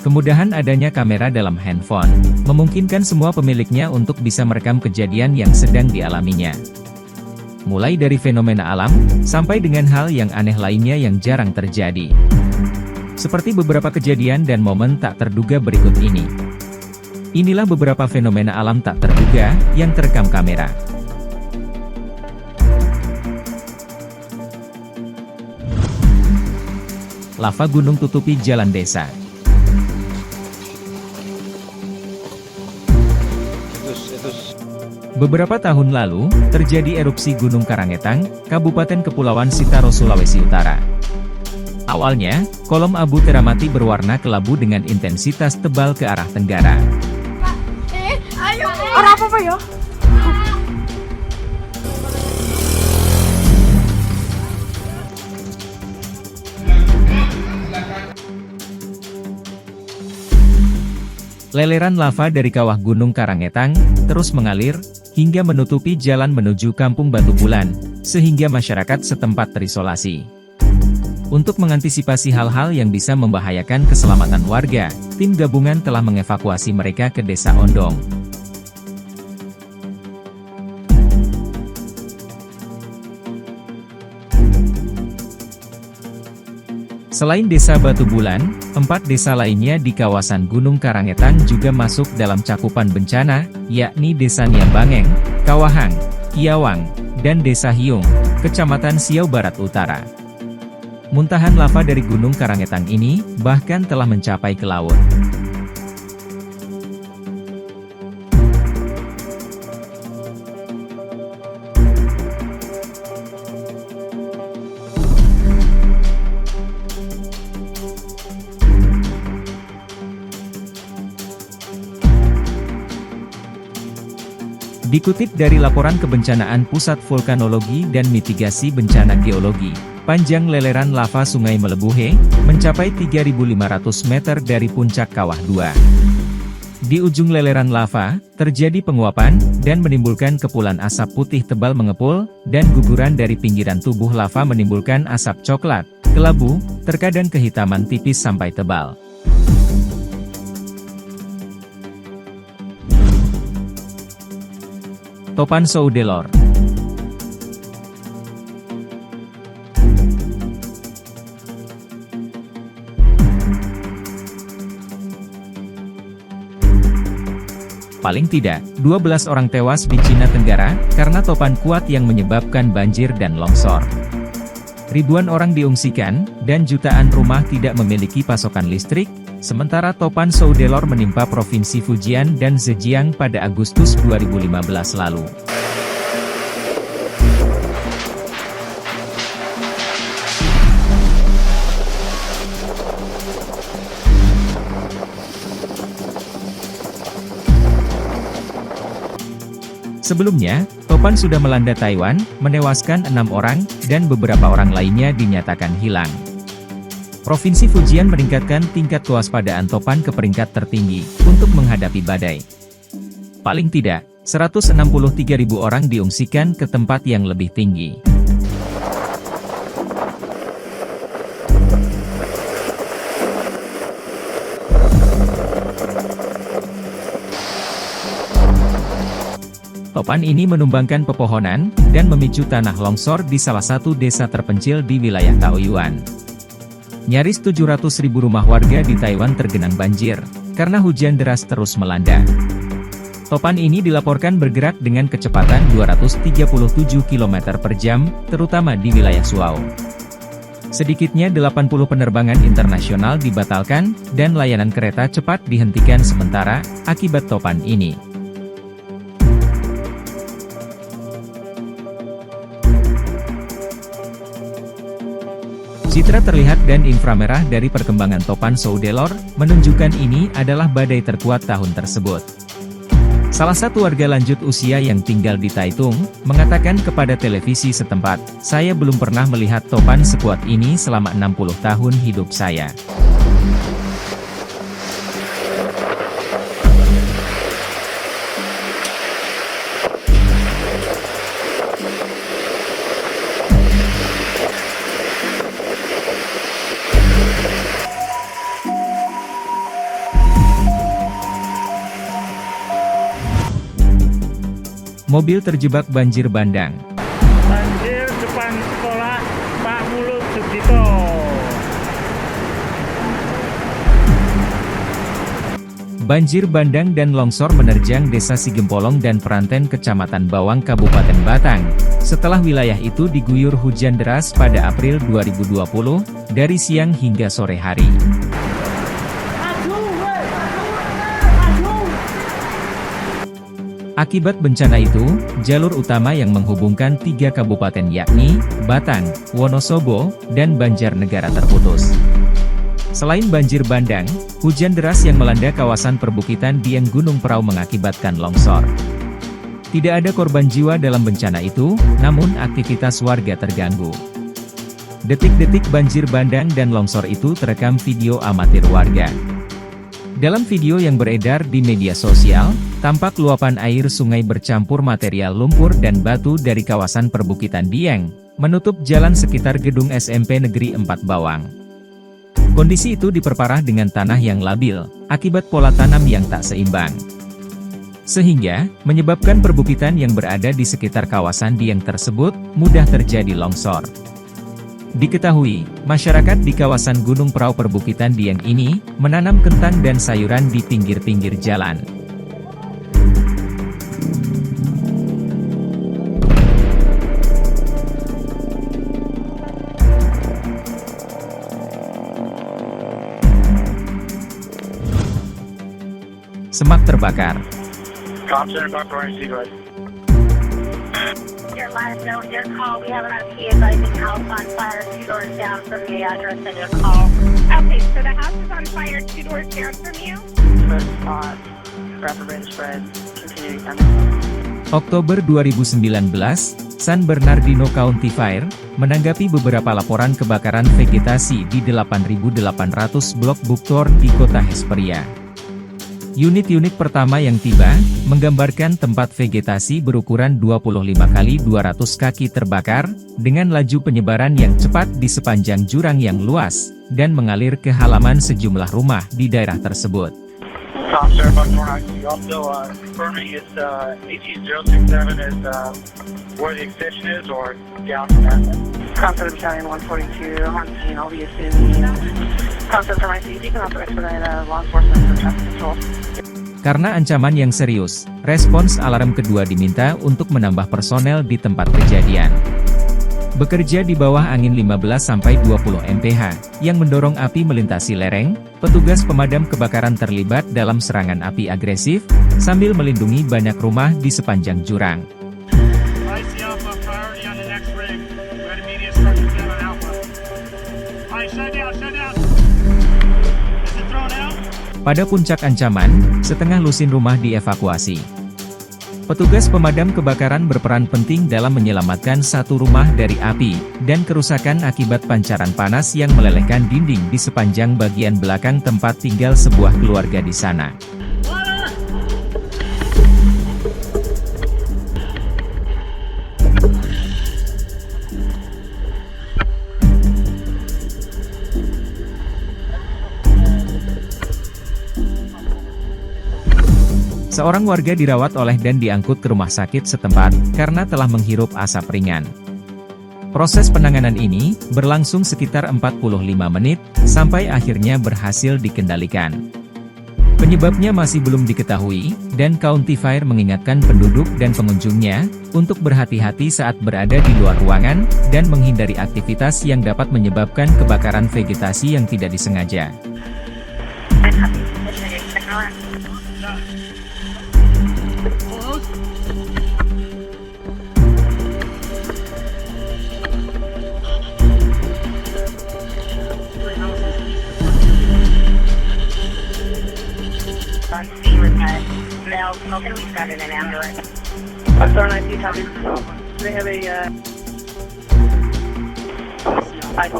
Kemudahan adanya kamera dalam handphone, memungkinkan semua pemiliknya untuk bisa merekam kejadian yang sedang dialaminya. Mulai dari fenomena alam, sampai dengan hal yang aneh lainnya yang jarang terjadi. Seperti beberapa kejadian dan momen tak terduga berikut ini. Inilah beberapa fenomena alam tak terduga, yang terekam kamera. Lava gunung tutupi jalan desa. Beberapa tahun lalu, terjadi erupsi Gunung Karangetang, Kabupaten Kepulauan Sitaro, Sulawesi Utara. Awalnya, kolom abu teramati berwarna kelabu dengan intensitas tebal ke arah tenggara. Ayo, arah apa ya? Leleran lava dari kawah Gunung Karangetang terus mengalir hingga menutupi jalan menuju Kampung Batu Bulan, sehingga masyarakat setempat terisolasi. Untuk mengantisipasi hal-hal yang bisa membahayakan keselamatan warga, tim gabungan telah mengevakuasi mereka ke Desa Ondong. Selain Desa Batu Bulan, 4 desa lainnya di kawasan Gunung Karangetang juga masuk dalam cakupan bencana, yakni Desa Niambangeng, Kawahang, Kiawang, dan Desa Hiung, Kecamatan Siau Barat Utara. Muntahan lava dari Gunung Karangetang ini, bahkan telah mencapai ke laut. Dikutip dari laporan Kebencanaan Pusat Vulkanologi dan Mitigasi Bencana Geologi, panjang leleran lava Sungai Melebuhe mencapai 3.500 meter dari puncak Kawah 2. Di ujung leleran lava, terjadi penguapan, dan menimbulkan kepulan asap putih tebal mengepul, dan guguran dari pinggiran tubuh lava menimbulkan asap coklat, kelabu, terkadang kehitaman tipis sampai tebal. Topan Soudelor. Paling tidak, 12 orang tewas di Cina Tenggara, karena topan kuat yang menyebabkan banjir dan longsor. Ribuan orang diungsikan, dan jutaan rumah tidak memiliki pasokan listrik, sementara topan Soudelor menimpa Provinsi Fujian dan Zhejiang pada Agustus 2015 lalu. Sebelumnya, topan sudah melanda Taiwan, menewaskan 6 orang, dan beberapa orang lainnya dinyatakan hilang. Provinsi Fujian meningkatkan tingkat kewaspadaan topan ke peringkat tertinggi, untuk menghadapi badai. Paling tidak, 163.000 orang diungsikan ke tempat yang lebih tinggi. Topan ini menumbangkan pepohonan, dan memicu tanah longsor di salah satu desa terpencil di wilayah Taoyuan. Nyaris 700.000 rumah warga di Taiwan tergenang banjir, karena hujan deras terus melanda. Topan ini dilaporkan bergerak dengan kecepatan 237 km per jam, terutama di wilayah Suau. Sedikitnya 80 penerbangan internasional dibatalkan, dan layanan kereta cepat dihentikan sementara, akibat topan ini. Citra terlihat dan inframerah dari perkembangan topan Soudelor, menunjukkan ini adalah badai terkuat tahun tersebut. Salah satu warga lanjut usia yang tinggal di Taitung, mengatakan kepada televisi setempat, "Saya belum pernah melihat topan sekuat ini selama 60 tahun hidup saya." mobil terjebak banjir bandang. Banjir depan sekolah Pak Mulut Sugito. Banjir bandang dan longsor menerjang Desa Sigempolong dan Peranten Kecamatan Bawang Kabupaten Batang, setelah wilayah itu diguyur hujan deras pada April 2020, dari siang hingga sore hari. Akibat bencana itu, jalur utama yang menghubungkan 3 kabupaten yakni Batang, Wonosobo, dan Banjarnegara terputus. Selain banjir bandang, hujan deras yang melanda kawasan perbukitan Dieng Gunung Prau mengakibatkan longsor. Tidak ada korban jiwa dalam bencana itu, namun aktivitas warga terganggu. Detik-detik banjir bandang dan longsor itu terekam video amatir warga. Dalam video yang beredar di media sosial, tampak luapan air sungai bercampur material lumpur dan batu dari kawasan perbukitan Dieng, menutup jalan sekitar gedung SMP Negeri 4 Bawang. Kondisi itu diperparah dengan tanah yang labil, akibat pola tanam yang tak seimbang. Sehingga, menyebabkan perbukitan yang berada di sekitar kawasan Dieng tersebut, mudah terjadi longsor. Diketahui, masyarakat di kawasan Gunung Prau perbukitan Dieng ini, menanam kentang dan sayuran di pinggir-pinggir jalan. Semak terbakar. Your last note, your call, we have an RP advising house on fire 2 doors down from the address and your call. Okay, so the house is on fire 2 doors down from you? First spot, rapid range spread, continuing on. Oktober 2019, San Bernardino County Fire menanggapi beberapa laporan kebakaran vegetasi di 8.800 blok Buktor di kota Hesperia. Unit-unit pertama yang tiba, menggambarkan tempat vegetasi berukuran 25 x 200 kaki terbakar, dengan laju penyebaran yang cepat di sepanjang jurang yang luas, dan mengalir ke halaman sejumlah rumah di daerah tersebut. Confirming it's 18067 is where the extension is or down from that. Concept Battalion 142, on scene, I'll be assuming. Concept from IC, you can also expedite law enforcement for traffic control. Karena ancaman yang serius, respons alarm kedua diminta untuk menambah personel di tempat kejadian. Bekerja di bawah angin 15-20 mph, yang mendorong api melintasi lereng, petugas pemadam kebakaran terlibat dalam serangan api agresif, sambil melindungi banyak rumah di sepanjang jurang. Pada puncak ancaman, setengah lusin rumah dievakuasi. Petugas pemadam kebakaran berperan penting dalam menyelamatkan satu rumah dari api, dan kerusakan akibat pancaran panas yang melelehkan dinding di sepanjang bagian belakang tempat tinggal sebuah keluarga di sana. Seorang warga dirawat oleh dan diangkut ke rumah sakit setempat, karena telah menghirup asap ringan. Proses penanganan ini, berlangsung sekitar 45 menit, sampai akhirnya berhasil dikendalikan. Penyebabnya masih belum diketahui, dan County Fire mengingatkan penduduk dan pengunjungnya, untuk berhati-hati saat berada di luar ruangan, dan menghindari aktivitas yang dapat menyebabkan kebakaran vegetasi yang tidak disengaja. On scene with male smoking, we've got an ambulance. Thorn IC, copy. They have a IC.